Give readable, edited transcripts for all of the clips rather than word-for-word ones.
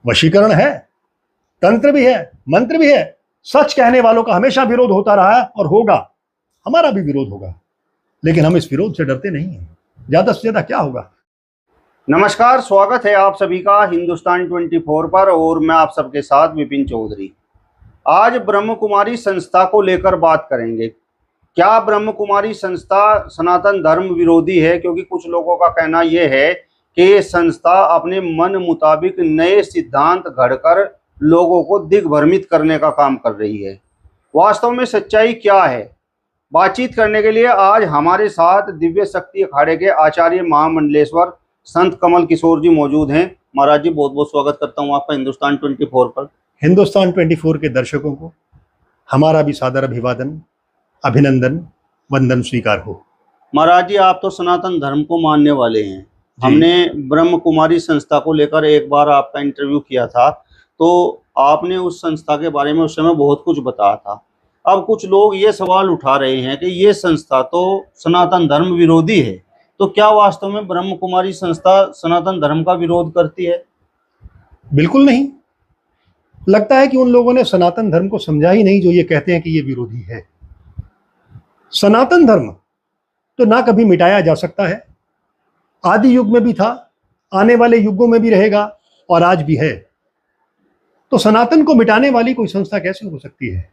वशीकरण है, तंत्र भी है, मंत्र भी है। सच कहने वालों का हमेशा विरोध होता रहा है और होगा, हमारा भी विरोध होगा, लेकिन हम इस विरोध से डरते नहीं हैं। ज्यादा से ज्यादा क्या होगा। नमस्कार, स्वागत है आप सभी का हिंदुस्तान 24 पर और मैं आप सबके साथ विपिन चौधरी। आज ब्रह्म कुमारी संस्था को लेकर बात करेंगे। क्या ब्रह्म कुमारी संस्था सनातन धर्म विरोधी है? क्योंकि कुछ लोगों का कहना यह है कि ये संस्था अपने मन मुताबिक नए सिद्धांत घड़कर लोगों को दिग्भ्रमित करने का काम कर रही है। वास्तव में सच्चाई क्या है? बातचीत करने के लिए आज हमारे साथ दिव्य शक्ति अखाड़े के आचार्य महामंडलेश्वर संत कमल किशोर जी मौजूद हैं। महाराज जी, बहुत बहुत स्वागत करता हूं आपका हिंदुस्तान 24 पर। हिंदुस्तान 24 के दर्शकों को हमारा भी सादर अभिवादन, अभिनंदन, वंदन स्वीकार हो। महाराज जी, आप तो सनातन धर्म को मानने वाले हैं। हमने ब्रह्म कुमारी संस्था को लेकर एक बार आपका इंटरव्यू किया था, तो आपने उस संस्था के बारे में उस समय बहुत कुछ बताया था। अब कुछ लोग ये सवाल उठा रहे हैं कि ये संस्था तो सनातन धर्म विरोधी है, तो क्या वास्तव में ब्रह्म कुमारी संस्था सनातन धर्म का विरोध करती है? बिल्कुल नहीं। लगता है कि उन लोगों ने सनातन धर्म को समझा ही नहीं जो ये कहते हैं कि ये विरोधी है। सनातन धर्म तो ना कभी मिटाया जा सकता है, आदि युग में भी था, आने वाले युगों में भी रहेगा और आज भी है। तो सनातन को मिटाने वाली कोई संस्था कैसे हो सकती है?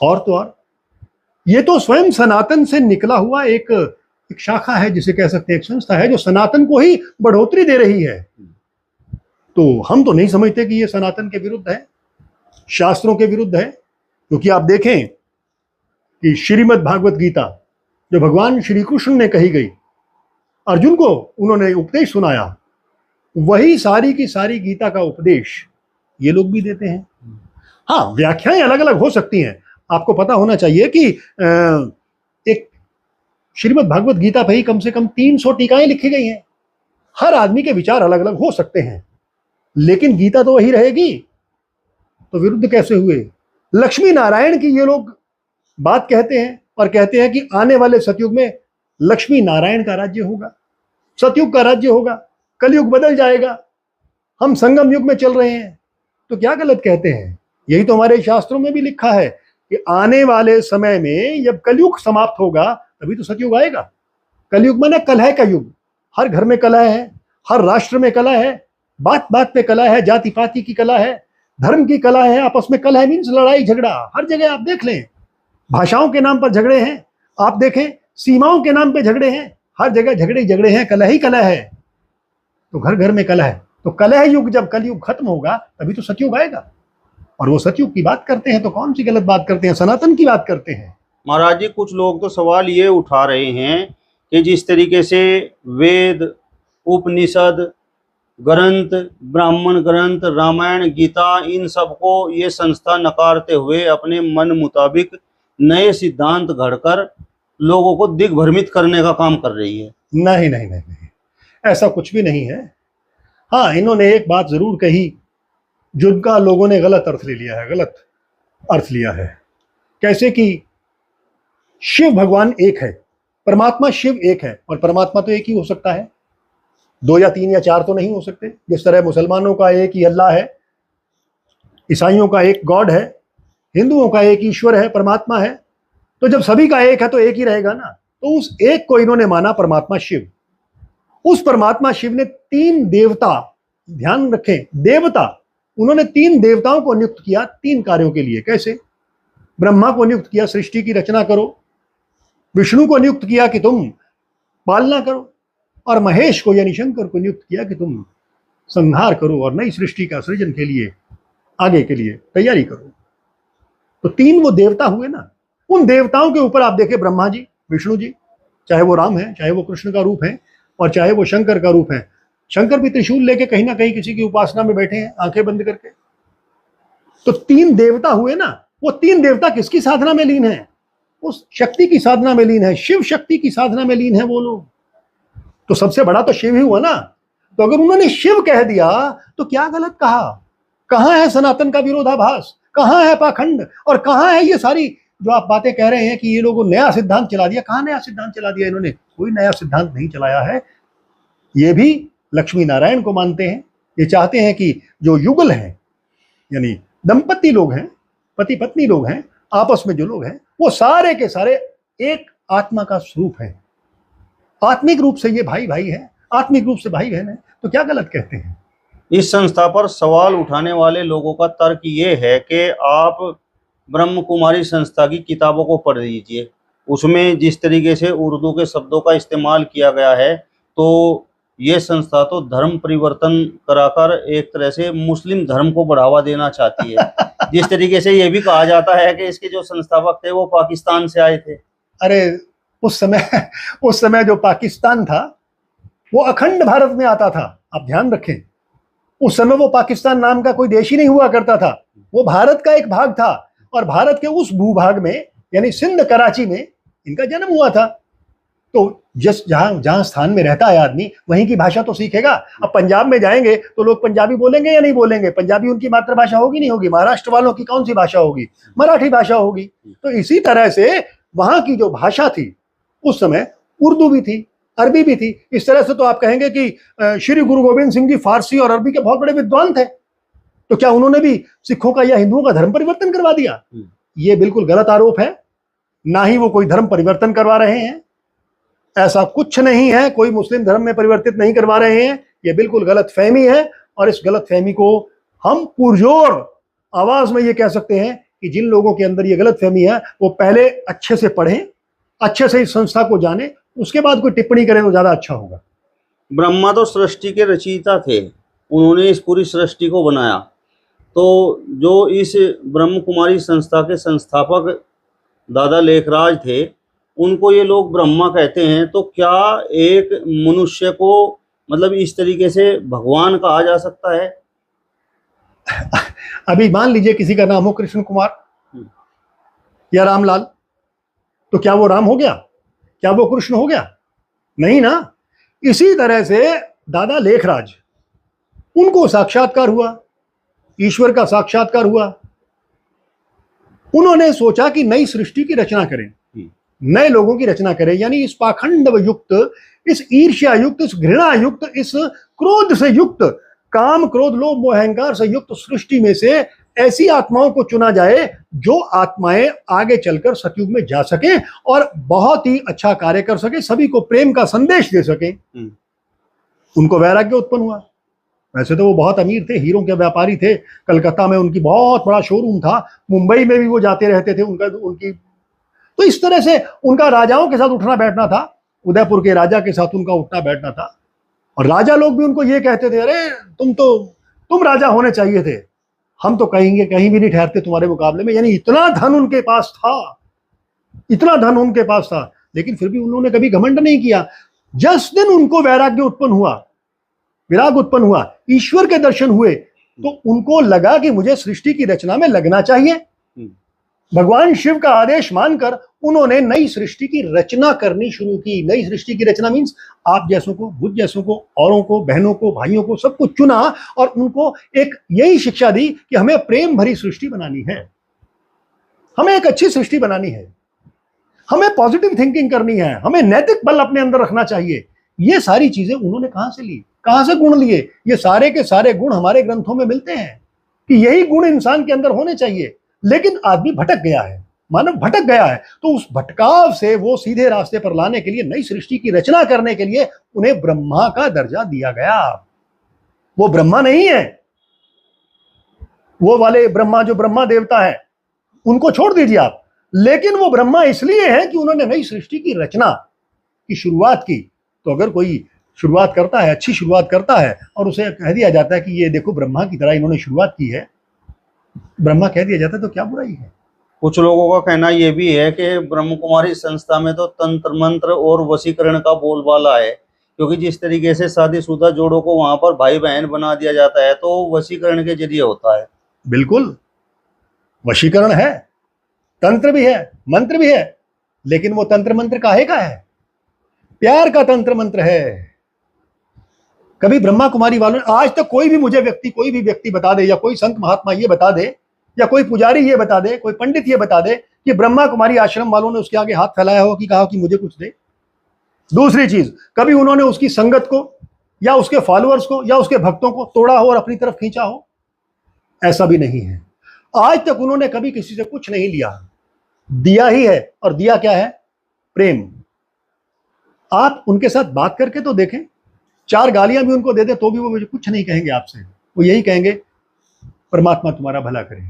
और तो और ये तो स्वयं सनातन से निकला हुआ एक शाखा है, जिसे कह सकते हैं एक संस्था है जो सनातन को ही बढ़ोतरी दे रही है। तो हम तो नहीं समझते कि ये सनातन के विरुद्ध है, शास्त्रों के विरुद्ध है। क्योंकि आप देखें कि श्रीमद् भागवत गीता जो भगवान श्री कृष्ण ने कही गई, अर्जुन को उन्होंने उपदेश सुनाया, वही सारी की सारी गीता का उपदेश ये लोग भी देते हैं। हाँ, व्याख्याएं अलग अलग हो सकती हैं। आपको पता होना चाहिए कि एक श्रीमद् भागवत गीता पे ही कम से कम 300 टीकाएं लिखी गई हैं। हर आदमी के विचार अलग अलग हो सकते हैं, लेकिन गीता तो वही रहेगी। तो विरुद्ध कैसे हुए? लक्ष्मी नारायण की ये लोग बात कहते हैं और कहते हैं कि आने वाले सतयुग में लक्ष्मी नारायण का राज्य होगा, सतयुग का राज्य होगा, कलयुग बदल जाएगा, हम संगम युग में चल रहे हैं। तो क्या गलत कहते हैं? यही तो हमारे शास्त्रों में भी लिखा है कि आने वाले समय में जब कलयुग समाप्त होगा तभी तो सतयुग आएगा। कलयुग माने कलह का युग। हर घर में कलह है, हर राष्ट्र में कलह है, बात बात पे कलह है, जाति पाति की कलह है, धर्म की कलह है, आपस में कलह मीन्स लड़ाई झगड़ा। हर जगह आप देख लें, भाषाओं के नाम पर झगड़े हैं, आप देखें सीमाओं के नाम पे झगड़े हैं, हर जगह झगड़े ही झगड़े हैं, कलह ही कलह है। तो घर घर में कलह है। तो कलह युग जब कलयुग खत्म होगा तभी तो सतयुग आएगा। और वो सतयुग की बात करते हैं तो कौन सी गलत बात करते हैं? सनातन की बात करते हैं। महाराज जी, कुछ लोग तो सवाल ये उठा रहे हैं कि जिस तरीके से वेद, उपनिषद ग्रंथ, ब्राह्मण ग्रंथ, रामायण, गीता, इन सबको ये संस्था नकारते हुए अपने मन मुताबिक नए सिद्धांत घड़कर लोगों को दिग्भ्रमित करने का काम कर रही है। नहीं नहीं नहीं नहीं, ऐसा कुछ भी नहीं है। हाँ, इन्होंने एक बात जरूर कही जिनका लोगों ने गलत अर्थ ले लिया है, गलत अर्थ लिया है। कैसे कि शिव भगवान एक है, परमात्मा शिव एक है, और परमात्मा तो एक ही हो सकता है, 2 या 3 या 4 तो नहीं हो सकते। जिस तरह मुसलमानों का एक ही अल्लाह है, ईसाइयों का एक गॉड है, हिंदुओं का एक ईश्वर है, परमात्मा है। तो जब सभी का एक है तो एक ही रहेगा ना। तो उस एक को इन्होंने माना परमात्मा शिव। उस परमात्मा शिव ने 3 देवता, ध्यान रखें, देवता, उन्होंने 3 देवताओं को नियुक्त किया 3 कार्यों के लिए। कैसे? ब्रह्मा को नियुक्त किया सृष्टि की रचना करो, विष्णु को नियुक्त किया कि तुम पालना करो, और महेश को यानी शंकर को नियुक्त किया कि तुम संहार करो और नई सृष्टि का सृजन के लिए आगे के लिए तैयारी करो। तो 3 वो देवता हुए ना। उन देवताओं के ऊपर आप देखें, ब्रह्मा जी, विष्णु जी, चाहे वो राम है, चाहे वो कृष्ण का रूप है, और चाहे वो शंकर का रूप है। शंकर भी त्रिशूल लेके कहीं ना कहीं किसी की उपासना में बैठे हैं, आंखें बंद करके। तो 3 देवता हुए ना। वो 3 देवता किसकी साधना में लीन है? उस शक्ति की साधना में लीन है, शिव शक्ति की साधना में लीन है वो लोग। तो सबसे बड़ा तो शिव ही हुआ ना। तो अगर उन्होंने शिव कह दिया तो क्या गलत कहा? कहां है सनातन का विरोधाभास? कहां है पाखंड? और कहां है ये सारी जो आप बातें कह रहे हैं कि ये लोगों नया सिद्धांत चला दिया? कहां नया सिद्धांत चला दिया इन्होंने? कोई नया सिद्धांत नहीं चलाया है। ये भी लक्ष्मी नारायण को मानते हैं, ये चाहते हैं कि जो युगल हैं, यानी दंपति लोग हैं, पति पत्नी लोग हैं, आपस में जो लोग हैं, वो सारे के सारे एक आत्मा का स्वरूप है। आत्मिक रूप से ये भाई भाई है, आत्मिक रूप से भाई बहन है, तो क्या गलत कहते हैं? इस संस्था पर सवाल उठाने वाले लोगों का तर्क ये है कि आप ब्रह्म कुमारी संस्था की किताबों को पढ़ लीजिए, उसमें जिस तरीके से उर्दू के शब्दों का इस्तेमाल किया गया है, तो ये संस्था तो धर्म परिवर्तन कराकर एक तरह से मुस्लिम धर्म को बढ़ावा देना चाहती है। जिस तरीके से ये भी कहा जाता है कि इसके जो संस्थापक थे वो पाकिस्तान से आए थे। अरे उस समय जो पाकिस्तान था वो अखंड भारत में आता था। आप ध्यान रखें, उस समय वो पाकिस्तान नाम का कोई देश ही नहीं हुआ करता था, वो भारत का एक भाग था, और भारत के उस भूभाग में यानी सिंध कराची में इनका जन्म हुआ था। तो जिस जहां स्थान में रहता है आदमी वहीं की भाषा तो सीखेगा। अब पंजाब में जाएंगे तो लोग पंजाबी बोलेंगे या नहीं बोलेंगे? पंजाबी उनकी मातृभाषा होगी नहीं होगी? महाराष्ट्र वालों की कौन सी भाषा होगी? मराठी भाषा होगी। तो इसी तरह से वहां की जो भाषा थी उस समय उर्दू भी थी, अरबी भी थी। इस तरह से तो आप कहेंगे कि श्री गुरु गोविंद सिंह जी फारसी और अरबी के बहुत बड़े विद्वान थे, तो क्या उन्होंने भी सिखों का या हिंदुओं का धर्म परिवर्तन करवा दिया? ये बिल्कुल गलत आरोप है। ना ही वो कोई धर्म परिवर्तन करवा रहे हैं, ऐसा कुछ नहीं है, कोई मुस्लिम धर्म में परिवर्तित नहीं करवा रहे हैं। ये बिल्कुल गलत फहमी है, और इस गलत फहमी को हम पुरजोर आवाज में ये कह सकते हैं कि जिन लोगों के अंदर ये गलत फहमी है वो पहले अच्छे से पढ़ें, अच्छे से इस संस्था को जाने, उसके बाद कोई टिप्पणी करें तो ज्यादा अच्छा होगा। ब्रह्मा तो सृष्टि के रचयिता थे, उन्होंने इस पूरी सृष्टि को बनाया। तो जो इस ब्रह्म कुमारी संस्था के संस्थापक दादा लेखराज थे, उनको ये लोग ब्रह्मा कहते हैं, तो क्या एक मनुष्य को मतलब इस तरीके से भगवान कहा जा सकता है? अभी मान लीजिए किसी का नाम हो कृष्ण कुमार या रामलाल, तो क्या वो राम हो गया? क्या वो कृष्ण हो गया? नहीं ना। इसी तरह से दादा लेखराज, उनको साक्षात्कार हुआ, ईश्वर का साक्षात्कार हुआ। उन्होंने सोचा कि नई सृष्टि की रचना करें, नए लोगों की रचना करें, यानी इस पाखंड युक्त, इस ईर्ष्या युक्त, इस घृणा युक्त, इस क्रोध से युक्त, काम क्रोध लोभ मोह अहंकार से युक्त सृष्टि में से ऐसी आत्माओं को चुना जाए जो आत्माएं आगे चलकर सतयुग में जा सकें और बहुत ही अच्छा कार्य कर सके, सभी को प्रेम का संदेश दे सकें। उनको वैराग्य उत्पन्न हुआ। वैसे तो वो बहुत अमीर थे, हीरों के व्यापारी थे, कलकत्ता में उनकी बहुत बड़ा शोरूम था, मुंबई में भी वो जाते रहते थे। उनकी तो इस तरह से उनका राजाओं के साथ उठना बैठना था, उदयपुर के राजा के साथ उनका उठना बैठना था। और राजा लोग भी उनको ये कहते थे, अरे तुम राजा होने चाहिए थे, हम तो कहीं भी नहीं ठहरते तुम्हारे मुकाबले में। यानी इतना धन उनके पास था, इतना धन उनके पास था, लेकिन फिर भी उन्होंने कभी घमंड नहीं किया। जिस दिन उनको वैराग्य उत्पन्न हुआ, विराग उत्पन्न हुआ, ईश्वर के दर्शन हुए, तो उनको लगा कि मुझे सृष्टि की रचना में लगना चाहिए। भगवान शिव का आदेश मानकर उन्होंने नई सृष्टि की रचना करनी शुरू की। नई सृष्टि की रचना मीन्स आप जैसों को, बुद्ध जैसों को, औरों को, बहनों को, भाइयों को, सबको चुना और उनको एक यही शिक्षा दी कि हमें प्रेम भरी सृष्टि बनानी है, हमें एक अच्छी सृष्टि बनानी है, हमें पॉजिटिव थिंकिंग करनी है, हमें नैतिक बल अपने अंदर रखना चाहिए। ये सारी चीजें उन्होंने कहां से ली, कहां से गुण लिए? ये सारे के सारे गुण हमारे ग्रंथों में मिलते हैं कि यही गुण इंसान के अंदर होने चाहिए। लेकिन आदमी भटक गया है, मानव भटक गया है, तो उस भटकाव से वो सीधे रास्ते पर लाने के लिए, नई सृष्टि की रचना करने के लिए उन्हें ब्रह्मा का दर्जा दिया गया। वो ब्रह्मा नहीं है, वो वाले ब्रह्मा जो ब्रह्मा देवता है उनको छोड़ दीजिए आप, लेकिन वो ब्रह्मा इसलिए है कि उन्होंने नई सृष्टि की रचना की शुरुआत की। तो अगर कोई शुरुआत करता है, अच्छी शुरुआत करता है, और उसे कह दिया जाता है कि ये देखो ब्रह्मा की तरह इन्होंने शुरुआत की है, ब्रह्मा कह दिया जाता है, तो क्या बुराई है? कुछ लोगों का कहना यह भी है कि ब्रह्म कुमारी संस्था में तो तंत्र मंत्र और वशीकरण का बोलबाला है, क्योंकि जिस तरीके से शादीशुदा जोड़ों को वहां पर भाई बहन बना दिया जाता है तो वशीकरण के जरिए होता है। बिल्कुल, वशीकरण है, तंत्र भी है, मंत्र भी है, लेकिन वो तंत्र मंत्र काहे का है? प्यार का तंत्र मंत्र है। कभी ब्रह्मा कुमारी वालों ने आज तक कोई भी व्यक्ति बता दे, या कोई संत महात्मा ये बता दे, या कोई पुजारी ये बता दे, कोई पंडित ये बता दे कि ब्रह्मा कुमारी आश्रम वालों ने उसके आगे हाथ फैलाया हो कि कहा कि मुझे कुछ दे। दूसरी चीज, कभी उन्होंने उसकी संगत को, या उसके फॉलोअर्स को या उसके भक्तों को तोड़ा हो और अपनी तरफ खींचा हो? ऐसा भी नहीं है। आज तक उन्होंने कभी किसी से कुछ नहीं लिया, दिया ही है। और दिया क्या है? प्रेम। आप उनके साथ बात करके तो देखें, 4 गालियां भी उनको दे दे तो भी वो मुझे कुछ नहीं कहेंगे आपसे। वो यही कहेंगे परमात्मा तुम्हारा भला करे,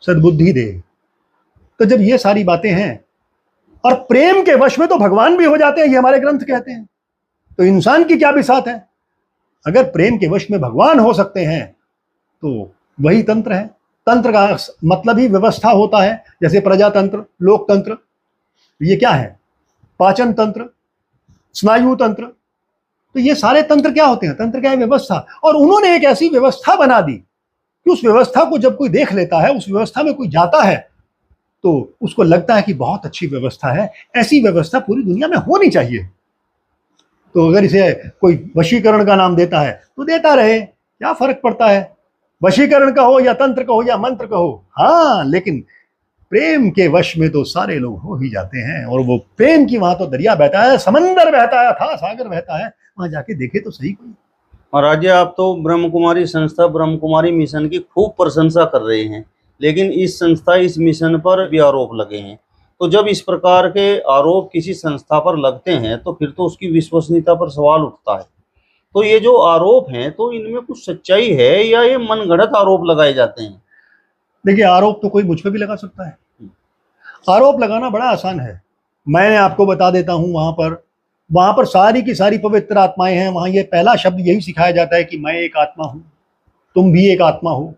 सद्बुद्धि दे। तो जब ये सारी बातें हैं, और प्रेम के वश में तो भगवान भी हो जाते हैं, ये हमारे ग्रंथ कहते हैं, तो इंसान की क्या बिसात है? अगर प्रेम के वश में भगवान हो सकते हैं तो वही तंत्र है। तंत्र का मतलब ही व्यवस्था होता है, जैसे प्रजातंत्र, लोकतंत्र। ये क्या है? पाचन तंत्र, स्नायु तंत्र। तो ये सारे तंत्र क्या होते हैं? तंत्र क्या है? व्यवस्था। और उन्होंने एक ऐसी व्यवस्था बना दी कि उस व्यवस्था को जब कोई देख लेता है, उस व्यवस्था में कोई जाता है, तो उसको लगता है कि बहुत अच्छी व्यवस्था है, ऐसी व्यवस्था पूरी दुनिया में होनी चाहिए। तो अगर इसे कोई वशीकरण का नाम देता है तो देता रहे, क्या फर्क पड़ता है? वशीकरण का हो या तंत्र का हो या मंत्र का हो। हाँ, लेकिन प्रेम के वश में तो सारे लोग हो ही जाते हैं। और वो प्रेम की वहां तो दरिया बहता है, समंदर बहता है, था सागर बहता है। वहां जाके देखे तो सही कोई। महाराज जी, आप तो ब्रह्म कुमारी संस्था, ब्रह्म कुमारी मिशन की खूब प्रशंसा कर रहे हैं, लेकिन इस संस्था, इस मिशन पर भी आरोप लगे हैं। तो जब इस प्रकार के आरोप किसी संस्था पर लगते हैं तो फिर तो उसकी विश्वसनीयता पर सवाल उठता है। तो ये जो आरोप हैं, तो इनमें कुछ सच्चाई है या ये मनगढ़ंत आरोप लगाए जाते हैं? देखिए, आरोप तो कोई मुझ पर भी लगा सकता है। आरोप लगाना बड़ा आसान है। मैं आपको बता देता हूं, वहां पर सारी की सारी पवित्र आत्माएं हैं। वहां ये पहला शब्द यही सिखाया जाता है कि मैं एक आत्मा हूं, तुम भी एक आत्मा हो।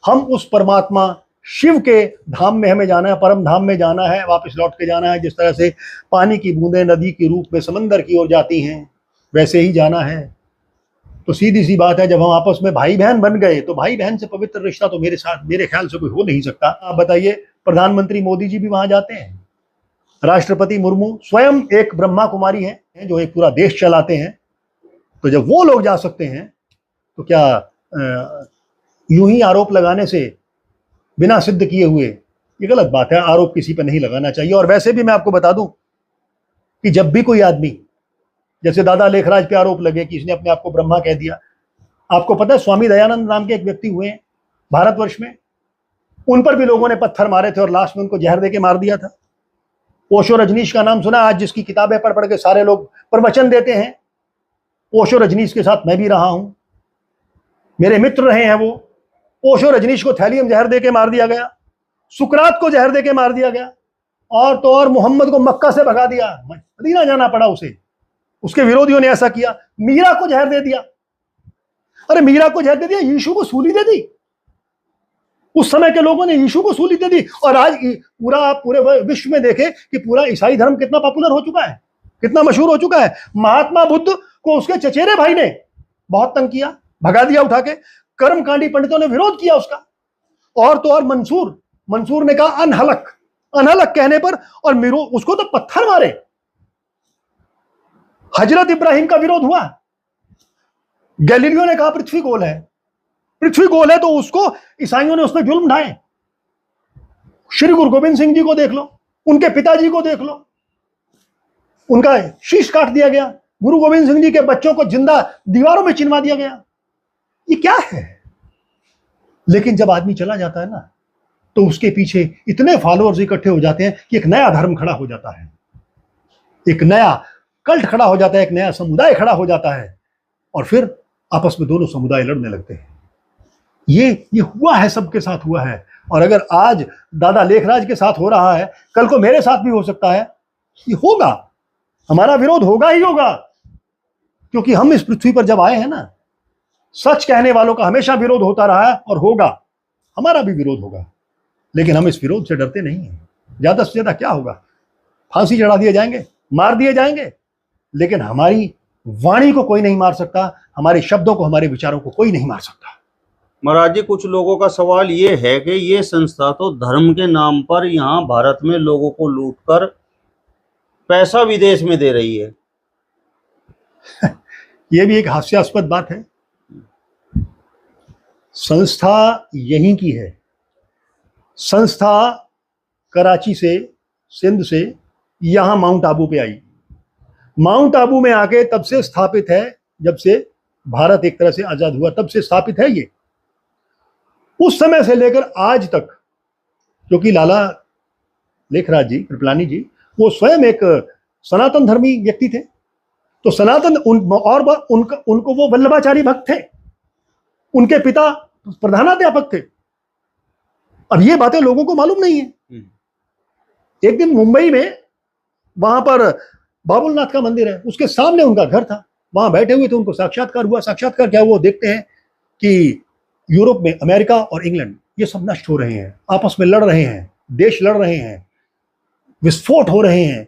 हम उस परमात्मा शिव के धाम में हमें जाना है, परम धाम में जाना है, वापस लौट के जाना है। जिस तरह से पानी की बूंदें नदी के रूप में समंदर की ओर जाती हैं, वैसे ही जाना है। तो सीधी सी बात है, जब हम आपस में भाई बहन बन गए तो भाई बहन से पवित्र रिश्ता तो मेरे ख्याल से कोई हो नहीं सकता। आप बताइए, प्रधानमंत्री मोदी जी भी वहां जाते हैं, राष्ट्रपति मुर्मू स्वयं एक ब्रह्मा कुमारी हैं जो एक पूरा देश चलाते हैं। तो जब वो लोग जा सकते हैं तो क्या यूं ही आरोप लगाने से, बिना सिद्ध किए हुए, ये गलत बात है। आरोप किसी पर नहीं लगाना चाहिए। और वैसे भी मैं आपको बता दूं कि जब भी कोई आदमी, जैसे दादा लेखराज पे आरोप लगे कि इसने अपने आप को ब्रह्मा कह दिया, आपको पता है स्वामी दयानंद नाम के एक व्यक्ति हुए हैं भारतवर्ष में, उन पर भी लोगों ने पत्थर मारे थे और लास्ट में उनको जहर देके मार दिया था। ओशो रजनीश का नाम सुना? आज जिसकी किताबें पढ़ पढ़ के सारे लोग प्रवचन देते हैं, ओशो रजनीश के साथ मैं भी रहा हूं, मेरे मित्र रहे हैं वो। ओशो रजनीश को थैलियम जहर देके मार दिया गया, सुकरात को जहर देके मार दिया गया, और तो और मोहम्मद को मक्का से भगा दिया, मदीना जाना पड़ा उसे। उसके विरोधियों ने ऐसा किया, मीरा को जहर दे दिया। अरे मीरा को जहर दे दिया, यीशु को सूली दे दी। उस समय के लोगों ने यीशु को सूली दे दी। और आज पूरे विश्व में देखे कि पूरा ईसाई धर्म कितना पॉपुलर हो चुका है, कितना मशहूर हो चुका है। महात्मा बुद्ध को उसके चचेरे भाई ने बहुत तंग किया, भगा दिया उठा के। कर्मकांडी पंडितों ने विरोध किया उसका। और तो और मंसूर ने कहा अनहलक कहने पर, और उसको तो पत्थर मारे। हजरत इब्राहिम का विरोध हुआ। गैलीलियो ने कहा पृथ्वी गोल है, तो उसको ईसाइयों ने उसमें जुल्म ढाए। श्री गुरु गोविंद सिंह जी को देख लो, उनके पिताजी को देख लो, उनका शीश काट दिया गया। गुरु गोविंद सिंह जी के बच्चों को जिंदा दीवारों में चिनवा दिया गया। ये क्या है? लेकिन जब आदमी चला जाता है ना, तो उसके पीछे इतने फॉलोअर्स इकट्ठे हो जाते हैं कि एक नया धर्म खड़ा हो जाता है, एक नया कल्ट खड़ा हो जाता है, एक नया समुदाय खड़ा हो जाता है। और फिर आपस में दोनों समुदाय लड़ने लगते हैं। ये हुआ है, सबके साथ हुआ है। और अगर आज दादा लेखराज के साथ हो रहा है, कल को मेरे साथ भी हो सकता है। ये होगा, हमारा विरोध होगा ही होगा, क्योंकि हम इस पृथ्वी पर जब आए हैं ना, सच कहने वालों का हमेशा विरोध होता रहा है और होगा। हमारा भी विरोध होगा, लेकिन हम इस विरोध से डरते नहीं हैं। ज्यादा से ज्यादा क्या होगा? फांसी चढ़ा दिए जाएंगे, मार दिए जाएंगे, लेकिन हमारी वाणी को कोई नहीं मार सकता, हमारे शब्दों को, हमारे विचारों को कोई नहीं मार सकता। महाराज जी, कुछ लोगों का सवाल ये है कि ये संस्था तो धर्म के नाम पर यहाँ भारत में लोगों को लूटकर पैसा विदेश में दे रही है। यह भी एक हास्यास्पद बात है। संस्था यहीं की है। संस्था कराची से, सिंध से यहां माउंट आबू पे आई। माउंट आबू में आके तब से स्थापित है जब से भारत एक तरह से आजाद हुआ तब से स्थापित है ये। उस समय से लेकर आज तक, क्योंकि लाला लेखराज जी, कृपलानी जी, वो स्वयं एक सनातन धर्मी व्यक्ति थे, तो सनातन उनको वो वल्लभाचारी भक्त थे, उनके पिता प्रधानाध्यापक थे। अब ये बातें लोगों को मालूम नहीं है। एक दिन मुंबई में वहां पर बाबुलनाथ का मंदिर है, उसके सामने उनका घर था, वहां बैठे हुए थे, उनको साक्षात्कार हुआ। साक्षात्कार क्या हुआ, देखते हैं कि यूरोप में अमेरिका और इंग्लैंड ये सब नष्ट हो रहे हैं, आपस में लड़ रहे हैं, देश लड़ रहे हैं, विस्फोट हो रहे हैं,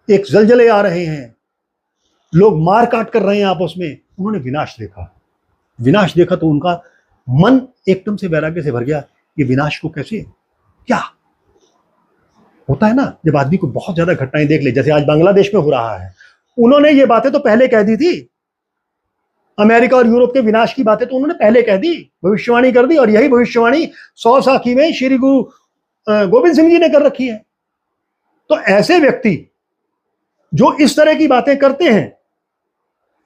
एक जलजले आ रहे हैं, लोग मार काट कर रहे हैं आपस में। उन्होंने विनाश देखा तो उनका मन एकदम से वैराग्य से भर गया। ये विनाश को कैसे, क्या होता है ना, जब आदमी को बहुत ज्यादा घटनाएं देख ले, जैसे आज बांग्लादेश में हो रहा है। उन्होंने ये बातें तो पहले कह दी थी, अमेरिका और यूरोप के विनाश की बातें तो उन्होंने पहले कह दी, भविष्यवाणी कर दी, और यही भविष्यवाणी 100 साखी में श्री गुरु गोविंद सिंह जी ने कर रखी है। तो ऐसे व्यक्ति जो इस तरह की बातें करते हैं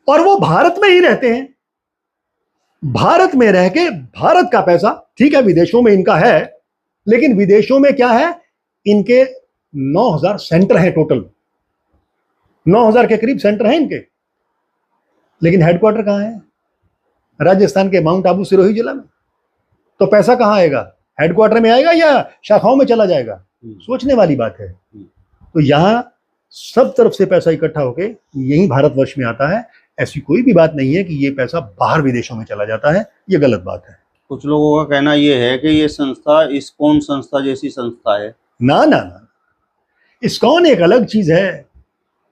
और वो भारत में ही रहते हैं, भारत में रह के भारत का पैसा, ठीक है विदेशों में इनका है, लेकिन विदेशों में क्या है, इनके 9000 सेंटर हैं, टोटल 9000 के करीब सेंटर हैं इनके, लेकिन हेडक्वार्टर कहां है, राजस्थान के माउंट आबू सिरोही जिला में। तो पैसा कहां आएगा, हेडक्वार्टर में आएगा या शाखाओं में चला जाएगा? सोचने वाली बात है। तो यहां सब तरफ से पैसा इकट्ठा होके यही भारतवर्ष में आता है। ऐसी कोई भी बात नहीं है कि ये पैसा बाहर विदेशों में चला जाता है, ये गलत बात है। कुछ लोगों का कहना ये है कि ये संस्था इस्कॉन संस्था जैसी संस्था है। ना ना ना, इस्कॉन एक अलग चीज है,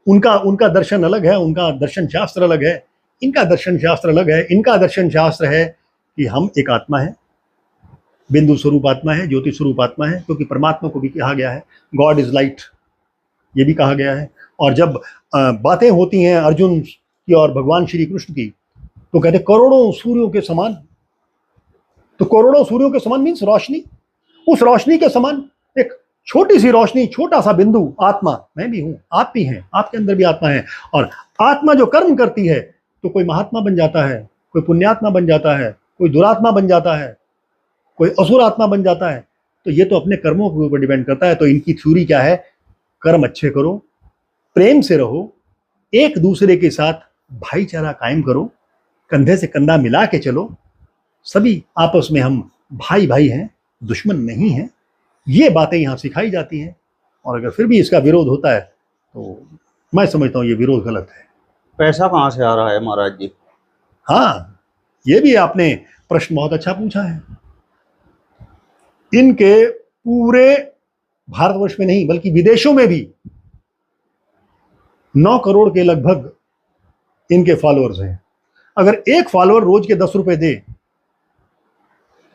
उनका दर्शन अलग है, उनका दर्शन शास्त्र अलग है, इनका दर्शन शास्त्र अलग है। इनका दर्शन शास्त्र है कि हम एक आत्मा है, बिंदु स्वरूप आत्मा है, ज्योति स्वरूप आत्मा है, क्योंकि परमात्मा को भी कहा गया है गॉड इज लाइट, ये भी कहा गया है। और जब बातें होती हैं अर्जुन की और भगवान श्री कृष्ण की, तो कहते करोड़ों सूर्यों के समान। तो करोड़ों सूर्यों के समान मीन्स रोशनी, उस रोशनी के समान एक छोटी सी रोशनी, छोटा सा बिंदु आत्मा, मैं भी हूं, आप भी हैं, आपके अंदर भी आत्मा है। और आत्मा जो कर्म करती है तो कोई महात्मा बन जाता है, कोई पुण्यात्मा बन जाता है, कोई दुरात्मा बन जाता है, कोई असुर आत्मा बन जाता है। तो ये तो अपने कर्मों के ऊपर डिपेंड करता है। तो इनकी थ्योरी क्या है, कर्म अच्छे करो, प्रेम से रहो, एक दूसरे के साथ भाईचारा कायम करो, कंधे से कंधा मिला के चलो, सभी आपस में हम भाई भाई हैं, दुश्मन नहीं हैं। ये बातें यहाँ सिखाई जाती हैं। और अगर फिर भी इसका विरोध होता है तो मैं समझता हूँ ये विरोध गलत है। पैसा कहाँ से आ रहा है महाराज जी? हाँ, ये भी आपने प्रश्न बहुत अच्छा पूछा है। इनके पूरे भारतवर्ष में नहीं बल्कि विदेशों में भी 9 करोड़ के लगभग इनके फॉलोअर्स हैं। अगर एक फॉलोअर रोज के 10 रुपए दे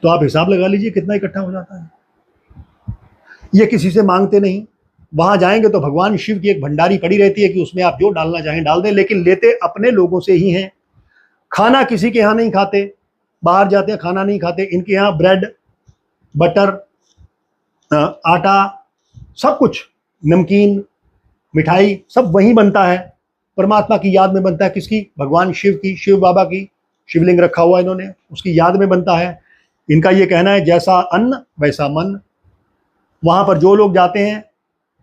तो आप हिसाब लगा लीजिए कितना इकट्ठा हो जाता है। ये किसी से मांगते नहीं, वहां जाएंगे तो भगवान शिव की एक भंडारी पड़ी रहती है कि उसमें आप जो डालना चाहें डाल दें, लेकिन लेते अपने लोगों से ही हैं। खाना किसी के यहाँ नहीं खाते, बाहर जाते हैं खाना नहीं खाते, इनके यहाँ ब्रेड, बटर, आटा, सब कुछ, नमकीन, मिठाई सब वहीं बनता है, परमात्मा की याद में बनता है। किसकी? भगवान शिव की, शिव बाबा की शिवलिंग रखा हुआ इन्होंने, उसकी याद में बनता है। इनका ये कहना है जैसा अन्न वैसा मन। वहां पर जो लोग जाते हैं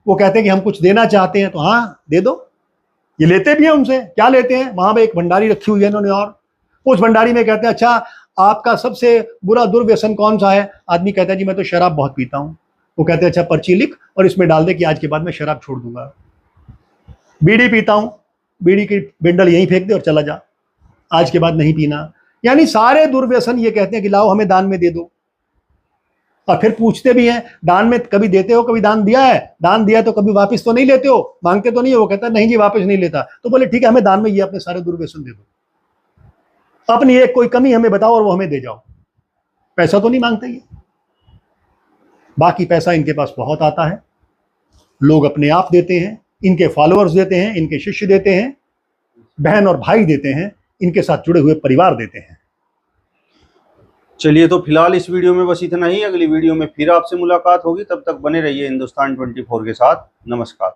वो कहते हैं कि हम कुछ देना चाहते हैं, तो हाँ दे दो। ये लेते भी हैं उनसे, क्या लेते हैं, वहां पर एक भंडारी रखी हुई है इन्होंने, और उस भंडारी में कहते हैं अच्छा आपका सबसे बुरा दुर्व्यसन कौन सा है? आदमी कहता है जी मैं तो शराब बहुत पीता हूँ। वो कहते हैं अच्छा पर्ची लिख और इसमें डाल दे कि आज के बाद मैं शराब छोड़ दूंगा। बीड़ी पीता हूँ, बीड़ी की बिंडल यहीं फेंक दे और चला जा, आज के बाद नहीं पीना। यानी सारे दुर्व्यसन ये कहते हैं कि लाओ हमें दान में दे दो। और फिर पूछते भी हैं दान में कभी देते हो, कभी दान दिया है? दान दिया तो कभी वापस तो नहीं लेते हो, मांगते तो नहीं हो? वो कहता नहीं जी वापस नहीं लेता। तो बोले ठीक है हमें दान में ये अपने सारे दुर्व्यसन दे दो, अपनी एक कोई कमी हमें बताओ और वो हमें दे जाओ। पैसा तो नहीं मांगते ये, बाकी पैसा इनके पास बहुत आता है, लोग अपने आप देते हैं, इनके फॉलोअर्स देते हैं, इनके शिष्य देते हैं, बहन और भाई देते हैं, इनके साथ जुड़े हुए परिवार देते हैं। चलिए तो फिलहाल इस वीडियो में बस इतना ही। अगली वीडियो में फिर आपसे मुलाकात होगी, तब तक बने रहिए हिंदुस्तान 24 के साथ। नमस्कार।